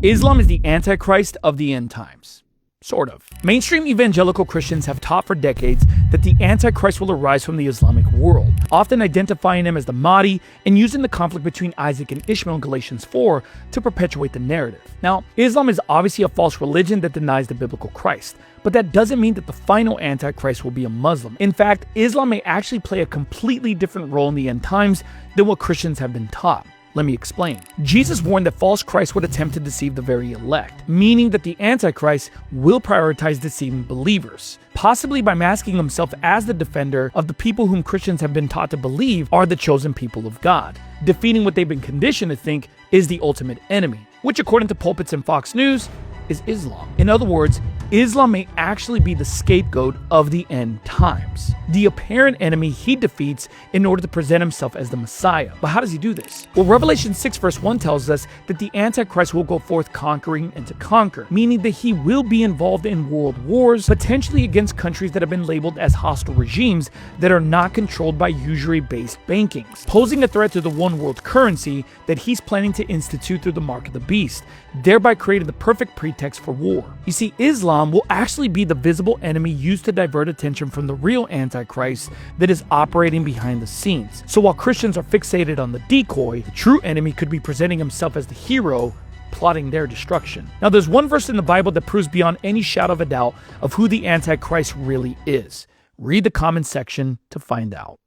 Islam is the Antichrist of the end times. Sort of. Mainstream evangelical Christians have taught for decades that the Antichrist will arise from the Islamic world, often identifying him as the Mahdi and using the conflict between Isaac and Ishmael in Galatians 4 to perpetuate the narrative. Now, Islam is obviously a false religion that denies the biblical Christ, but that doesn't mean that the final Antichrist will be a Muslim. In fact, Islam may actually play a completely different role in the end times than what Christians have been taught. Let me explain. Jesus warned that false Christ would attempt to deceive the very elect, meaning that the Antichrist will prioritize deceiving believers, possibly by masking himself as the defender of the people whom Christians have been taught to believe are the chosen people of God, defeating what they've been conditioned to think is the ultimate enemy, which according to pulpits and Fox News, is Islam. In other words, Islam may actually be the scapegoat of the end times, the apparent enemy he defeats in order to present himself as the Messiah. But how does he do this? Well, Revelation 6 verse 1 tells us that the Antichrist will go forth conquering and to conquer, meaning that he will be involved in world wars, potentially against countries that have been labeled as hostile regimes that are not controlled by usury-based bankings, posing a threat to the one world currency that he's planning to institute through the mark of the beast, thereby creating the perfect pretext for war. You see, Islam will actually be the visible enemy used to divert attention from the real Antichrist that is operating behind the scenes. So while Christians are fixated on the decoy, the true enemy could be presenting himself as the hero, plotting their destruction. Now, there's one verse in the Bible that proves beyond any shadow of a doubt of who the Antichrist really is. Read the comment section to find out.